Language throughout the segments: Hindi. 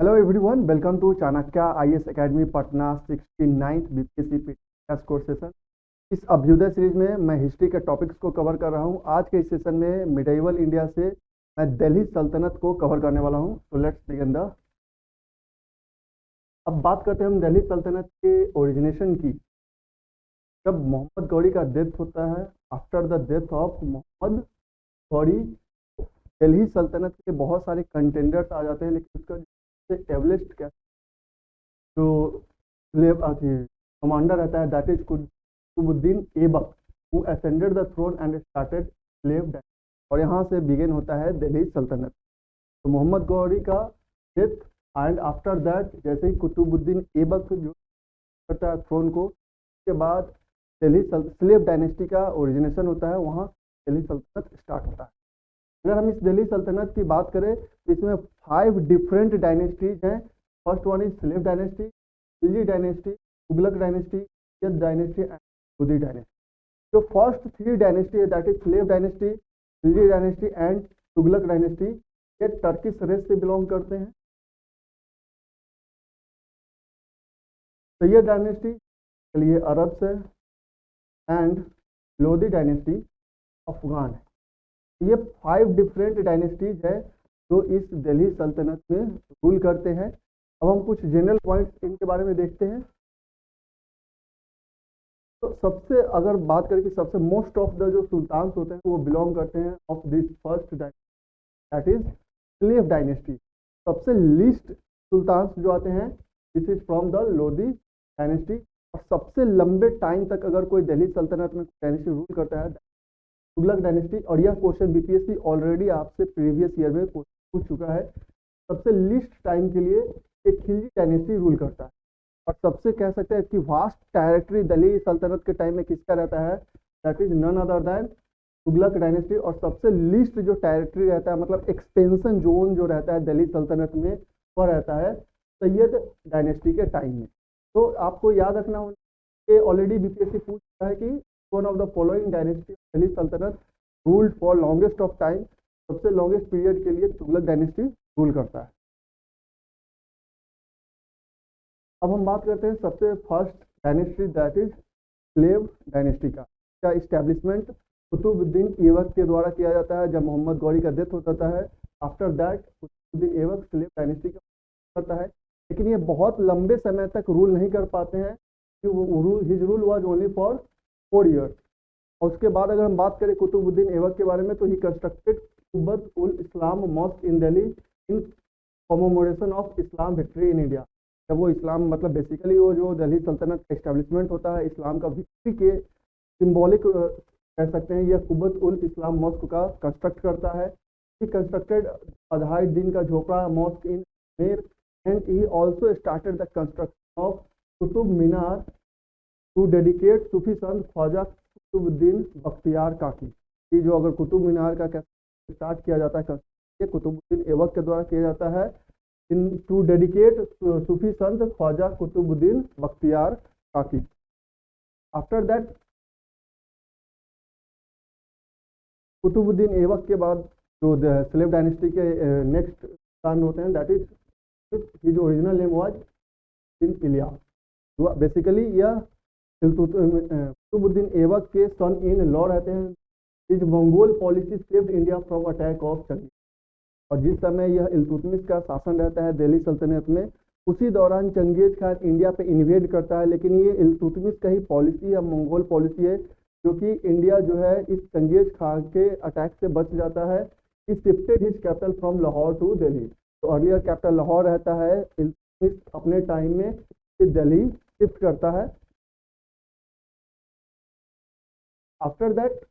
Hello everyone, welcome to Chanakya IAS academy Patna 69th BPSC PTS course session. इस अभ्युदय सीरीज में मैं हिस्ट्री के टॉपिक्स को कवर कर रहा हूं। आज के इस सेशन में मिडिवल इंडिया से मैं दिल्ली सल्तनत को कवर करने वाला हूं। So let's begin the. अब बात करते हैं हम दिल्ली सल्तनत के ओरिजिनेशन की। जब मोहम्मद गौरी का डेथ होता है, after the death of Mohammad Ghori, Delhi सल्तनत के बहुत सारे कंटेंडर्स आ जाते हैं, लेकिन उसका एस्टेब्लिश्ड क्या जो कमांडर रहता है, that is Qutbuddin Aibak, who ascended the throne and started slave dynasty. और यहाँ से बिगिन होता है दिल्ली सल्तनत। तो मोहम्मद गौरी का डेथ एंड आफ्टर दैट जैसे ही कुतुबुद्दीन ऐबक जो करता है थ्रोन को, उसके बाद दिल्ली स्लेव डायनेस्टी का ओरिजिनेशन होता है, वहाँ दिल्ली सल्तनत स्टार्ट होता है। अगर हम इस दिल्ली सल्तनत की बात करें तो इसमें 5 डिफरेंट डायनेस्टीज हैं। First one is slave dynasty, Khilji dynasty, Tughlaq dynasty, यद डायनेस्टी एंड लोधी डायनेस्टी। जो फर्स्ट 3 डायनेस्टी है, that is slave dynasty, Khilji dynasty and Tughlaq dynasty, ये टर्किश रेस से बिलोंग करते हैं। सैयद डायनेस्टी के लिए अरब से, एंड लोधी डायनेस्टी अफगान है। ये 5 डिफरेंट डायनेस्टीज है जो इस दिल्ली सल्तनत में रूल करते हैं। अब हम कुछ जनरल पॉइंट्स इनके बारे में देखते हैं। तो सबसे अगर बात करें कि सबसे मोस्ट ऑफ द जो सुल्तान होते हैं वो बिलोंग करते हैं of this first dynasty, that is slave dynasty. सबसे लीस्ट सुल्तान जो आते हैं, this is from the Lodhi dynasty. और सबसे लंबे टाइम तक अगर कोई दिल्ली सल्तनत में डायनेस्टी रूल करता है, तुगलक डायनेस्टी। और यह क्वेश्चन बीपीएससी ऑलरेडी आपसे प्रीवियस ईयर में पूछ चुका है। सबसे लीस्ट टाइम के लिए एक खिलजी डायनेस्टी रूल करता है, और सबसे कह सकते हैं कि वास्ट टेरिटरी दिल्ली सल्तनत के टाइम में किसका रहता है, that is none other than Tughlaq dynasty. और सबसे लीस्ट जो टेरिटरी रहता है, मतलब एक्सपेंशन जोन जो रहता है दिल्ली सल्तनत में, वह रहता है सैयद डायनेस्टी के टाइम में। तो आपको याद रखना होगा कि ऑलरेडी बीपीएससी पूछ रहा है कि one of the following dynasty Delhi सल्तनत ruled for longest of time। सबसे लॉन्गेस्ट पीरियड के लिए तुगलक डायनेस्टी रूल करता है। अब हम बात करते हैं सबसे first dynasty, that is slave dynasty का इस्टेब्लिशमेंट कुतुबुद्दीन ऐबक के द्वारा किया जाता है जब मोहम्मद गौरी का डेथ हो जाता है। After that Qutbuddin Aibak slave dynasty का करता है, लेकिन ये बहुत लंबे समय तक रूल नहीं कर पाते हैं। His rule was only for 4 years. और उसके बाद अगर हम बात करें कुतुबुद्दीन ऐबक के बारे में, तो he constructed Quwwat ul Islam mosque in Delhi in commemoration of Islam victory in India. जब वो इस्लाम मतलब बेसिकली वो जो दिल्ली सल्तनत का इस्टेब्लिशमेंट होता है इस्लाम का विक्ट्री के सिंबॉलिक कह सकते हैं, यह कुब्बत उल इस्लाम मॉस्क का कंस्ट्रक्ट करता है। ही कंस्ट्रक्टेड अधाई दिन का झोपड़ा मॉस्क इन मेर, and he also started the construction of Qutub Minar to dedicate Sufi sant Khwaja Qutubuddin Bakhtiyar काकी। ये जो अगर कुतुब मीनार का स्टार्ट किया जाता है, ये कुतुबुद्दीन ऐबक के द्वारा किया जाता है इन टू डेडिकेट सूफी संत ख्वाजा कुतुबुद्दीन बख्तियार काकी। आफ्टर दैट कुतुबुद्दीन ऐबक के बाद जो स्लेव डायनेस्टी के नेक्स्ट सुल्तान होते हैं, that is original name was in Ilyas. Basically यह कुतुबुद्दीन ऐबक के सन इन लॉ रहते हैं। Is Mongol policy saved India from attack of Changez. और जिस समय यह इल्तुतमिश का शासन रहता है दिल्ली सल्तनत में, उसी दौरान चंगेज खान इंडिया पे इन्वेड करता है। लेकिन ये इल्तुतमिश का ही पॉलिसी या मंगोल पॉलिसी है, क्योंकि इंडिया जो है इस चंगेज खान के अटैक से बच जाता है। He shifted his capital from Lahore to Delhi. तो अर्लियर कैपिटल लाहौर रहता है, इल्तुतमिश अपने टाइम में दिल्ली शिफ्ट करता है। After that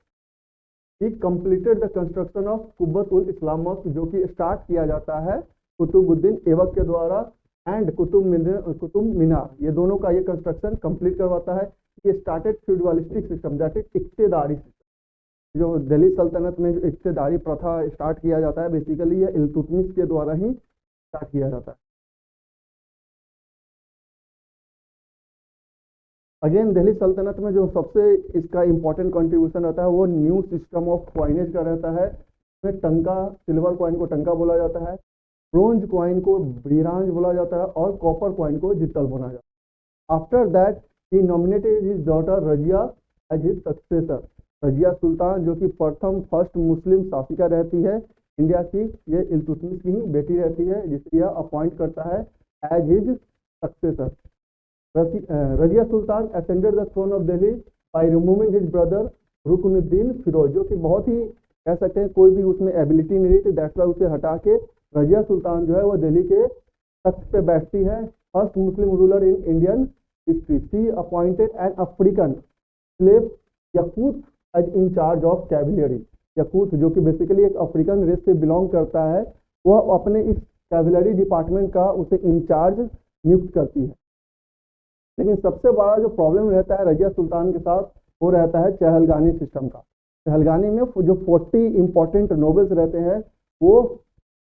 he completed the construction of Quwwat ul Islam mosque, जो कि स्टार्ट किया जाता है कुतुबुद्दीन ऐबक के द्वारा, एंड कुतुब मीनार, ये दोनों का ये कंस्ट्रक्शन कंप्लीट करवाता है। ये started feudalistic system, that is iqtadari system. जो दिल्ली सल्तनत में जो इक्तेदारी प्रथा स्टार्ट किया जाता है, बेसिकली ये इल्तुतमिश के द्वारा ही स्टार्ट किया जाता है। अगेन दिल्ली सल्तनत में जो सबसे इसका इम्पोर्टेंट कंट्रीब्यूशन रहता है वो न्यू सिस्टम ऑफ क्वाइनेज का रहता है। इसमें टंका, सिल्वर कॉइन को टंका बोला जाता है। ब्रोंज कॉइन को ब्रिरांज बोला जाता है और कॉपर कॉइन को जित्तल बोला जाता है। After that he nominated his daughter Razia as his successor. Razia Sultan जो कि प्रथम फर्स्ट मुस्लिम शासिका रहती है इंडिया की, ये इल्तुतमिश की ही बेटी रहती है, जिसे यह अपॉइंट करता है as his successor. Razia Sultan ascended the throne of Delhi by removing his brother Ruknuddin Firoz, जो कि बहुत ही कह सकते हैं कोई भी उसमें एबिलिटी नहीं थी, दैट्स वाई उसे हटा के रजिया सुल्तान जो है वो दिल्ली के तख्त पे बैठती है। First Muslim ruler in Indian history. She appointed an African slave Yakut as in charge of cavalry. Yakut जो कि बेसिकली एक अफ्रीकन रेस से बिलोंग करता है, वह अपने इस कैवलरी डिपार्टमेंट का उसे इंचार्ज नियुक्त करती है। लेकिन सबसे बड़ा जो प्रॉब्लम रहता है रजिया सुल्तान के साथ वो रहता है चहलगानी सिस्टम का। चहलगानी में जो 40 इंपॉर्टेंट नोबल्स रहते हैं वो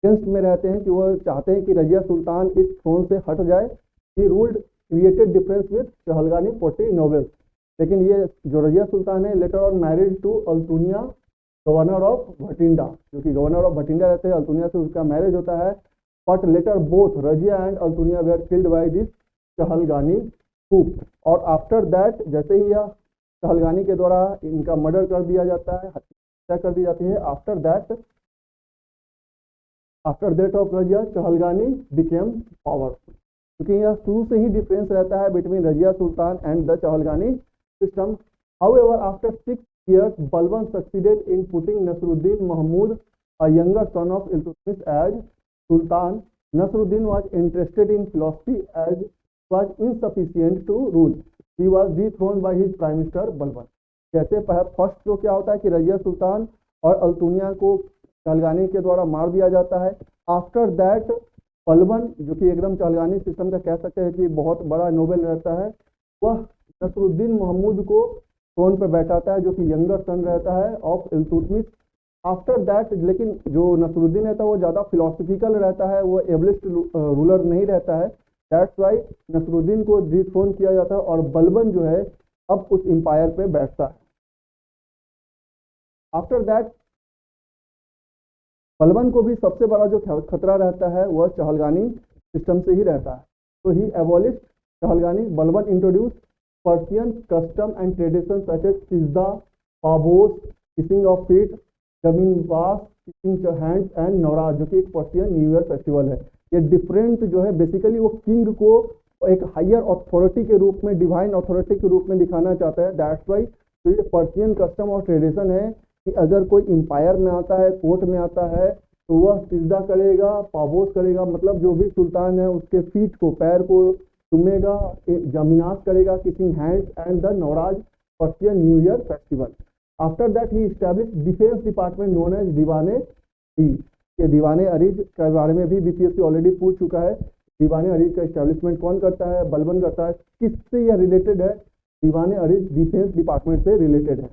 अगेंस्ट में रहते हैं कि वो चाहते हैं कि रजिया सुल्तान इस थ्रोन से हट जाए। He ruled created difference with Chahalgani 40 nobles. लेकिन ये जो रजिया सुल्तान है later on marriage to Altunia governor of Bhatinda, जो कि गवर्नर ऑफ भटिंडा रहते हैं, अल्तुनिया से उसका मैरिज होता है। But later both Razia and Altunia where killed by this Chahalgani coup। और आफ्टर दैट जैसे ही यह चहलगानी के द्वारा इनका मर्डर कर दिया जाता है, हत्या कर दी जाती है, after death of Razia Chahalgani became powerful. क्योंकि यह शुरू से ही डिफरेंस रहता है between Razia Sultan and the Chahalgani system. However after 6 years Balban succeeded in putting Nasiruddin Mahmud a younger son of Iltutmish as Sultan. Nasruddin was interested in philosophy as was insufficient to rule. He was dethroned by his prime minister Balban. जैसे फर्स्ट तो क्या होता है कि रजिया सुल्तान और अल्तुनिया को चहलगानी के द्वारा मार दिया जाता है। आफ्टर दैट बलबन जो कि एकदम चहलगानी सिस्टम का कह सकते हैं कि बहुत बड़ा नोबेल रहता है, वह नसरुद्दीन महमूद को थ्रोन पर बैठाता है जो कि यंगर सन रहता है ऑफ इल्तुतमिश। आफ्टर दैट लेकिन जो नसरुद्दीन रहता है वो ज़्यादा फिलोसफिकल रहता है, वो एबलिस्ट रूलर नहीं रहता है, दैट्स वाई नसरुद्दीन को डिथ्रोन किया जाता है और बलबन जो है अब उस एम्पायर पे बैठता है। आफ्टर दैट बलबन को भी सबसे बड़ा जो खतरा रहता है वह चहलगानी सिस्टम से ही रहता है। तो he abolish Chahalgani. Balban introduce Persian custom and tradition such as sijda, paibos, kissing of feet, zaminbos, kissing hands and Nauroz, जो कि एक पर्शियन न्यू ईयर फेस्टिवल है। ये डिफरेंट जो है बेसिकली वो किंग को एक हायर अथॉरिटी के रूप में, डिवाइन अथॉरिटी के रूप में दिखाना चाहता है। दैट्स वाई तो ये पर्शियन कस्टम और ट्रेडिशन है कि अगर कोई एम्पायर में आता है, कोर्ट में आता है, तो वह सिजदा करेगा, पाबोस करेगा, मतलब जो भी सुल्तान है उसके फीट को, पैर को चूमेगा, जमीनास करेगा, kissing hands and the Navroz Persian new year festival. After that he establish defence department known as दीवाने अरीज। ये दीवाने अरीज के बारे में भी बीपीएससी ऑलरेडी पूछ चुका है। दीवाने अरीज का इस्टेब्लिशमेंट कौन करता है? बलबन करता है। किससे यह रिलेटेड है? दीवाने अरीज डिफेंस डिपार्टमेंट से रिलेटेड है।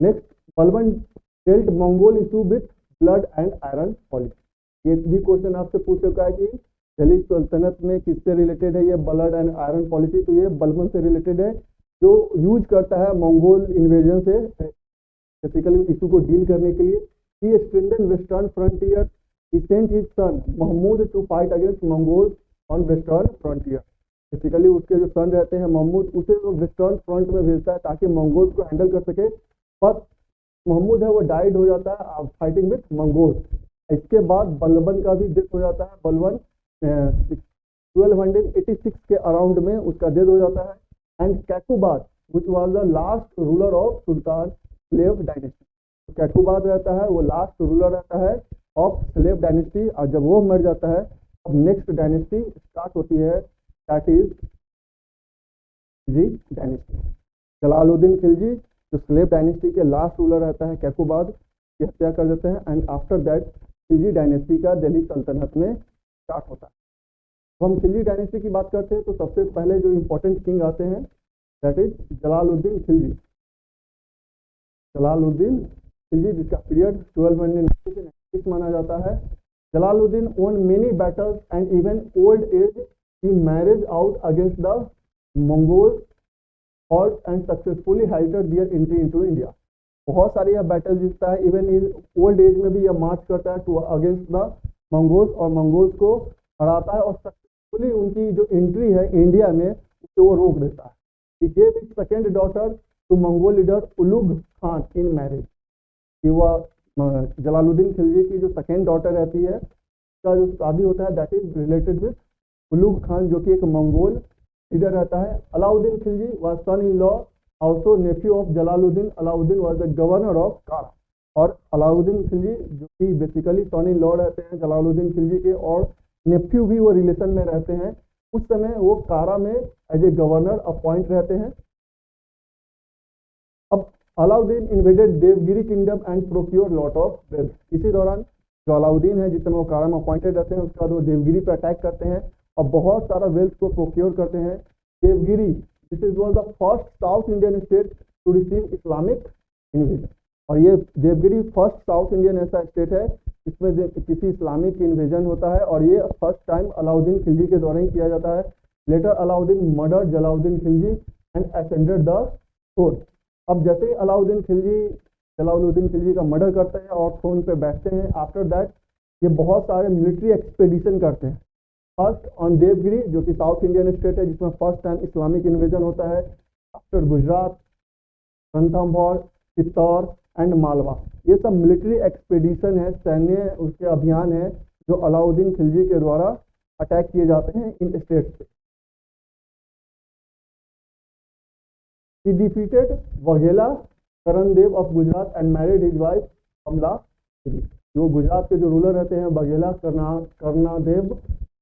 Next, Balban dealt Mongol issue with blood and iron policy. ये भी क्वेश्चन आपसे पूछ चुका है कि दिल्ली सल्तनत में किससे रिलेटेड है ये ब्लड एंड आयरन पॉलिसी, तो ये बलबन से रिलेटेड है, जो यूज करता है मंगोल इन्वेजन से बेसिकली इशू को डील करने के लिए। He strengthened western frontier, he sent his son Mahmud to fight against Mongols on western frontier. Basically उसके जो सन रहते हैं महमूद, उसे वो वेस्टर्न फ्रंट में भेजता है ताकि मंगोल्स को हैंडल कर सके। पर महमूद है वो डाइड हो जाता है फाइटिंग विथ मंगोल्स। इसके बाद बलबन का भी डेथ हो जाता है। बलबन 1286 के अराउंड में उसका डेथ हो जाता है। And Kaiqubad which was the last ruler of सुल्तान स्लेव डायनेस्टी। कैकुबाद रहता है वो लास्ट रूलर रहता है ऑफ स्लेव डायनेस्टी, और जब वो मर जाता है अब नेक्स्ट डायनेस्टी स्टार्ट होती है, that is Khilji dynasty. Jalaluddin Khilji जो स्लेव डायनेस्टी के लास्ट रूलर रहता है, कैकुबाद की हत्या कर देते हैं। And after that Khilji dynasty का दिल्ली सल्तनत में स्टार्ट होता है। तो हम खिलजी डायनेस्टी की बात करते हैं तो सबसे पहले जो इम्पोर्टेंट किंग आते हैं दैट इज जलालुद्दीन खिलजी। जलालुद्दीन खिलजी जिसका पीरियड 1290 से 96 माना जाता है। Jalaluddin won many battles and even old age he marriage out against the Mongols और and successfully halted their entry into India। बहुत सारी यह बैटल जीतता है, इवन इन ओल्ड एज में भी यह मार्च करता है टू अगेंस्ट द मंगोल्स और मंगोल्स को हराता है और सक्सेसफुली उनकी जो एंट्री है इंडिया में उसे वो रोक देता है। He gave his second daughter to Mongol leader Ulugh Khan in marriage, कि वह जलालुद्दीन खिलजी की जो सेकेंड डॉटर रहती है उसका जो शादी होता है that is related with Ulugh Khan जो कि एक मंगोल लीडर रहता है। Alauddin Khilji was son in law also nephew of Jalaluddin. Alauddin was the governor of Kara, और अलाउद्दीन खिलजी जो कि बेसिकली सन इन लॉ रहते हैं जलालुद्दीन खिलजी के, और नेफ्यू भी वो रिलेशन में रहते हैं। उस समय वो कारा में एज ए गवर्नर अपॉइंट रहते हैं। अब Alauddin invaded Devagiri kingdom and procure lot of wealth. इसी दौरान जो अलाउद्दीन है जिस समय वो कारा में अपॉइंटेड रहते हैं उसके बाद वो देवगिरी पर अटैक करते हैं और बहुत सारा वेल्थ को प्रोक्योर करते हैं। Devagiri this is one the first south Indian state to receive Islamic invasion, और ये देवगिरी फर्स्ट साउथ इंडियन ऐसा स्टेट है जिसमें किसी इस्लामिक इन्वेजन होता है, और ये फर्स्ट टाइम अलाउद्दीन खिलजी के द्वारा ही किया जाता है। Later Alauddin murder Jalaluddin Khilji and ascended the throne. अब जैसे ही अलाउद्दीन खिलजी जलालुद्दीन खिलजी का मर्डर करते हैं और थ्रोन पे बैठते हैं, आफ्टर दैट ये बहुत सारे मिलिट्री एक्सपेडिशन करते हैं। फर्स्ट ऑन देवगिरी जो कि साउथ इंडियन स्टेट है जिसमें फर्स्ट टाइम इस्लामिक इन्वेजन होता है। आफ्टर गुजरात, रणथंभौर, चित्तौड़ एंड मालवा, ये सब मिलिट्री एक्सपेडिशन है, सैन्य उसके अभियान है जो अलाउद्दीन खिलजी के द्वारा अटैक किए जाते हैं इन स्टेट्स पे। He defeated Waghela Karandev of Gujarat and married his wife Kamla Devi। जो गुजरात के जो रूलर रहते हैं बघेला करनादेव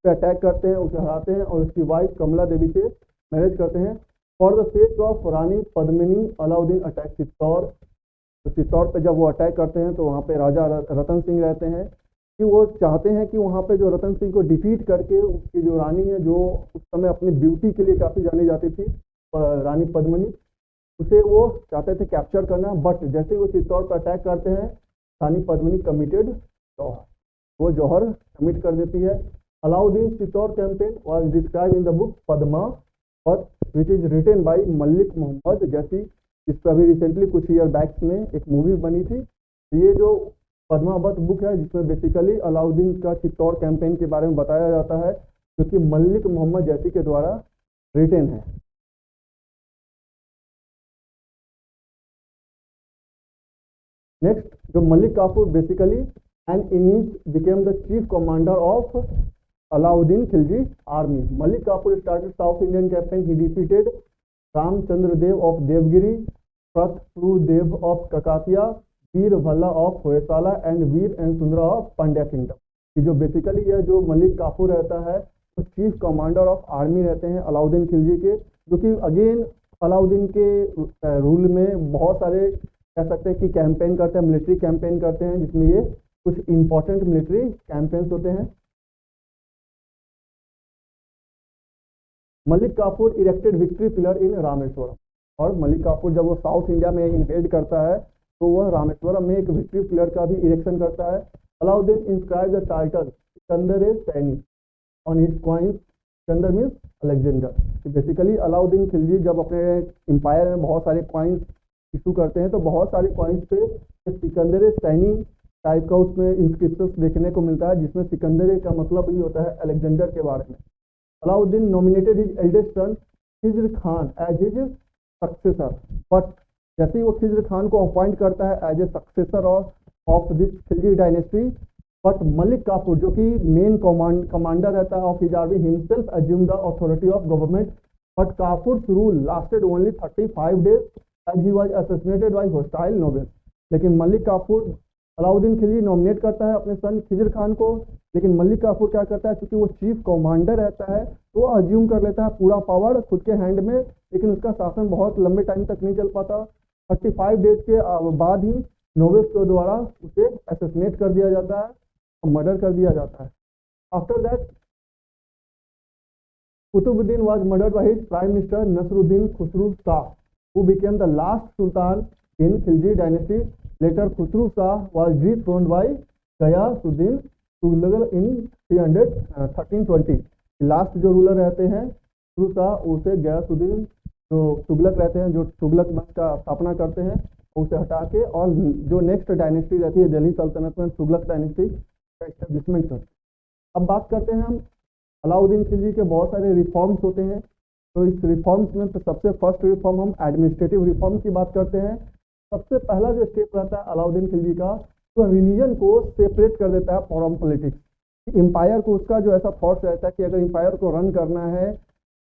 पे अटैक करते हैं, उसे हराते हैं और उसकी वाइफ कमला देवी से मैरिज करते हैं। For the sake of Rani Padmini Alauddin attack Chittor. तो चित्तौड़ पे जब वो अटैक करते हैं तो वहाँ पे राजा रतन सिंह रहते हैं, कि वो चाहते हैं कि वहाँ पे जो रतन सिंह को डिफीट करके उसकी जो रानी है जो उस समय अपनी ब्यूटी के लिए काफ़ी जानी जाती थी रानी पद्मिनी, उसे वो चाहते थे कैप्चर करना। बट जैसे ही वो चित्तौड़ पर अटैक करते हैं रानी पद्मिनी कमिटेड जौहर, वो जौहर कमिट कर देती है। Alauddin Chittor campaign was describe in the book Padmavat which is written by Malik Muhammad, जैसी इस पर अभी रिसेंटली कुछ ईयर बैक में एक मूवी बनी थी। ये जो पद्मावत बुक है जिसमें बेसिकली अलाउद्दीन का चित्तौड़ कैंपेन के बारे में बताया जाता है जो कि मलिक मोहम्मद जैसी के द्वारा रिटन है। नेक्स्ट जो मलिक काफूर बेसिकली एंड इनिस became the chief commander of Alauddin Khilji army. Malik Kafur started South Indian campaign. He defeated Ramachandra Dev of Devagiri, Prithu Dev of Kakatiya, Vira Ballala of Hoysala and Vira and Sundara of Pandya kingdom. जो बेसिकली यह जो मलिक काफूर रहता है वो चीफ कमांडर ऑफ आर्मी रहते हैं अलाउद्दीन खिलजी के, जो कि अगेन अलाउद्दीन के रूल में बहुत सारे कह सकते हैं कि कैंपेन करते हैं, मिलिट्री कैंपेन करते हैं, जिसमें ये कुछ इंपॉर्टेंट मिलिट्री कैंपेन्स होते हैं। Malik Kafur erected victory pillar in Rameswaram, और मलिक काफूर जब वो साउथ इंडिया में इन्वेड करता है तो वह रामेश्वरम में एक विक्ट्री पिलर का भी इरेक्शन करता है। Alauddin inscribe the title Sikandar A Saini on his coins. Sikandar means Alexander. Basically Alauddin Khilji जब अपने एम्पायर में बहुत सारे कॉइन्स इशू करते हैं तो बहुत सारे कॉइन्स पे सिकंदर सैनी टाइप का उसमें इंस्क्रिप्शन देखने को मिलता है, जिसमें सिकंदर का मतलब ही होता है अलेक्जेंडर के बारे में। Alauddin nominated his eldest son Khizr Khan as his successor, but जैसे ही वो खिज्र खान को अपॉइंट करता है as a successor of this Khilji dynasty, but Malik Kafur जो कि मेन कमांडर रहता है of his army himself assume the authority of government, but Kafur's rule lasted only 35 days as he was assassinated by hostile nobles. लेकिन मलिक काफूर अलाउद्दीन खिलजी नॉमिनेट करता है अपने सन खिज्र खान को, लेकिन मलिक काफूर क्या करता है, क्योंकि वो चीफ कमांडर रहता है तो वो अज्यूम कर लेता है पूरा पावर खुद के हैंड में, लेकिन उसका शासन बहुत लंबे टाइम तक नहीं चल पाता। 35 days के बाद ही नोबल्स के द्वारा उसे असैसिनेट कर दिया जाता है और मर्डर कर दिया जाता है। After that Qutbuddin was murdered by his prime minister Nasruddin Khusrau Shah who became the last sultan in Khilji dynasty. Later Khusru Shah was dethroned by Ghiyasuddin Tughlaq in 1320। Last जो रूलर रहते हैं खुसरू शाह उसे ghiyasuddin जो तुगलक रहते हैं जो तुगलक वंश का स्थापना करते हैं उसे हटा के और जो नेक्स्ट डायनेस्टी रहती है दिल्ली सल्तनत में तुगलक डायनेस्टी का एस्टेब्लिशमेंट करते हैं। अब बात करते हैं हम अलाउद्दीन खिलजी के बहुत सारे रिफॉर्म्स होते हैं। तो इस रिफॉर्म्स में तो सबसे फर्स्ट रिफॉर्म हम एडमिनिस्ट्रेटिव रिफॉर्म की बात करते हैं। सबसे पहला जो स्टेप रहता है अलाउद्दीन खिलजी का, तो रिलीजन को सेपरेट कर देता है फ्रॉम पॉलिटिक्स। एम्पायर को उसका जो ऐसा थॉट रहता है कि अगर एम्पायर को रन करना है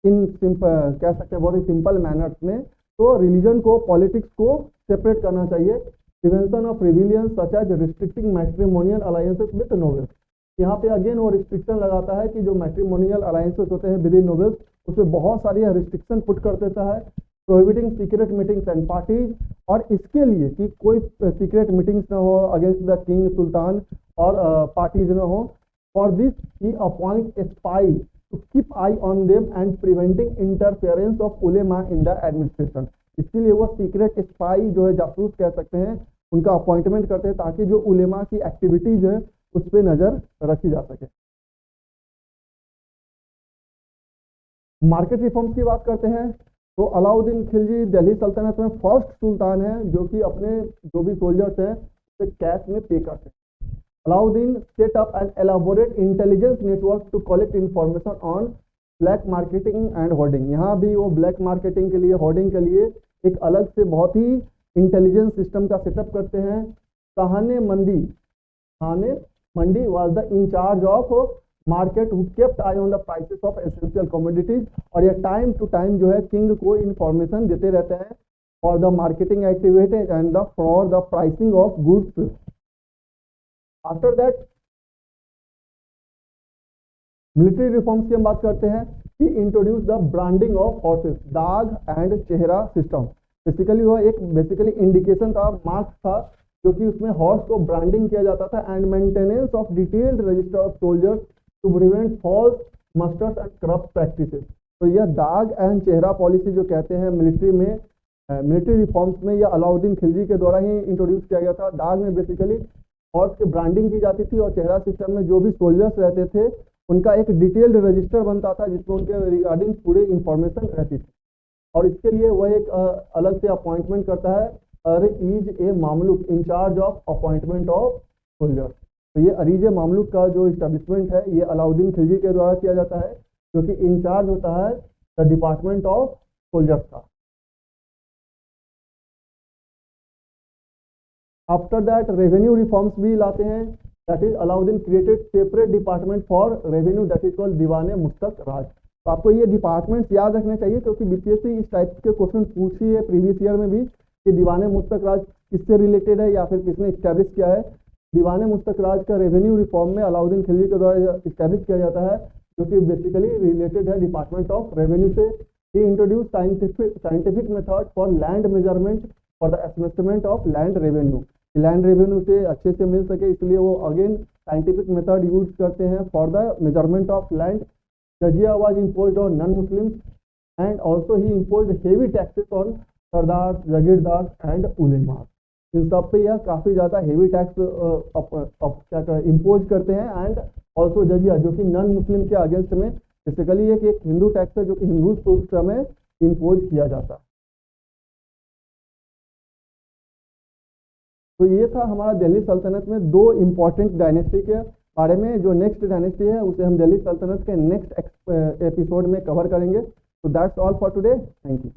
इन सिंपल, कह सकते हैं बहुत ही सिंपल मैनर्स में, तो रिलीजन को पॉलिटिक्स को सेपरेट करना चाहिए। Prevention of rebellions such as restricting matrimonial alliances with nobles. यहाँ पे अगेन वो रिस्ट्रिक्शन लगाता है कि जो मैट्रिमोनियल अलायंसेस होते हैं विद इन नोबल्स, उसमें बहुत सारी रिस्ट्रिक्शन पुट कर देता है। Prohibiting secret meetings and parties, और इसके लिए कि कोई सीक्रेट मीटिंग्स ना हो अगेंस्ट द किंग सुल्तान और पार्टीज ना हो। For this he appoint a spy to keep eye on them and preventing interference of ulema in the administration. इसके लिए वो सीक्रेट स्पाई जो है, जासूस कह सकते हैं, उनका अपॉइंटमेंट करते हैं ताकि जो उलेमा की एक्टिविटीज है उस पर नजर रखी जा सके। मार्केट रिफॉर्म्स की बात करते हैं तो अलाउद्दीन खिलजी दिल्ली सल्तनत में फर्स्ट सुल्तान है जो कि अपने जो भी सोल्जर्स हैं उसे कैश में पे करते हैं। Alauddin set up an elaborate intelligence network to collect information on black marketing and hoarding. यहाँ भी वो ब्लैक मार्केटिंग के लिए, होर्डिंग के लिए एक अलग से बहुत ही इंटेलिजेंस सिस्टम का सेटअप करते हैं। खाने मंडी was the in charge of market who kept eye on the prices of essential commodities, और ये टाइम टू टाइम जो है किंग को इंफॉर्मेशन देते रहते हैं for the marketing activities and the for the pricing of goods. After that military reforms की हम बात करते हैं कि introduce the branding of horses, दाग एंड चेहरा सिस्टम। बेसिकली वो एक इंडिकेशन था, मार्क्स था, जो कि उसमें हॉर्स को ब्रांडिंग किया जाता था। And maintenance of detailed register of soldiers to prevent false musters and corrupt practices. तो यह दाग एंड चेहरा पॉलिसी जो कहते हैं मिलिट्री में, मिलिट्री रिफॉर्म्स में, यह अलाउद्दीन खिलजी के द्वारा ही इंट्रोड्यूस किया गया था। दाग में बेसिकली हॉर्स की ब्रांडिंग की जाती थी और चेहरा सिस्टम में जो भी सोल्जर्स रहते थे उनका एक डिटेल्ड रजिस्टर बनता था जिसमें उनके रिगार्डिंग पूरे इंफॉर्मेशन रहती थी। और इसके लिए वह एक अलग से अपॉइंटमेंट करता है, is a Mamluk in charge of appointment of soldiers. तो ये अरीज मामलुक का जो इस्टेब्लिशमेंट है ये अलाउद्दीन खिलजी के द्वारा किया जाता है, जो कि इंचार्ज होता है द डिपार्टमेंट ऑफ सोल्जर्स का। आफ्टर दैट रेवेन्यू रिफॉर्म्स भी लाते हैं। That is Alauddin created separate department for revenue, that is called दीवाने मुस्तक राज। तो आपको ये डिपार्टमेंट्स याद रखने चाहिए क्योंकि बीपीएससी इस टाइप के क्वेश्चन पूछी है प्रीवियस ईयर में भी कि दीवाने मुस्तक राज किससे रिलेटेड है या फिर किसने इस्टेब्लिश किया है। दीवाने मुस्तक राज का रेवेन्यू रिफॉर्म में अलाउद्दीन खिलजी के द्वारा इस्टेब्लिश किया जाता है, जो कि बेसिकली रिलेटेड है डिपार्टमेंट ऑफ रेवेन्यू से। He introduce scientific method for land measurement for the estimate of land revenue. Land revenue से अच्छे से मिल सके इसलिए वो अगेन साइंटिफिक मेथड यूज करते हैं for the measurement of land. Jizya was imposed on non Muslims and also he imposed heavy taxes on sardar, jagirdar and ulema. इन सब पे यह काफ़ी ज़्यादा हेवी टैक्स इम्पोज करते हैं। एंड ऑल्सो जजिया जो कि नॉन मुस्लिम के अगेंस्ट में बेसिकली एक हिंदू टैक्स है जो कि हिंदू सूत्र में इम्पोज किया जाता है। तो ये था हमारा दिल्ली सल्तनत में दो इम्पॉर्टेंट डायनेस्टी के बारे में। जो नेक्स्ट डायनेस्टी है उसे हम दिल्ली सल्तनत के नेक्स्ट एपिसोड में कवर करेंगे। तो that's all for today, thank you.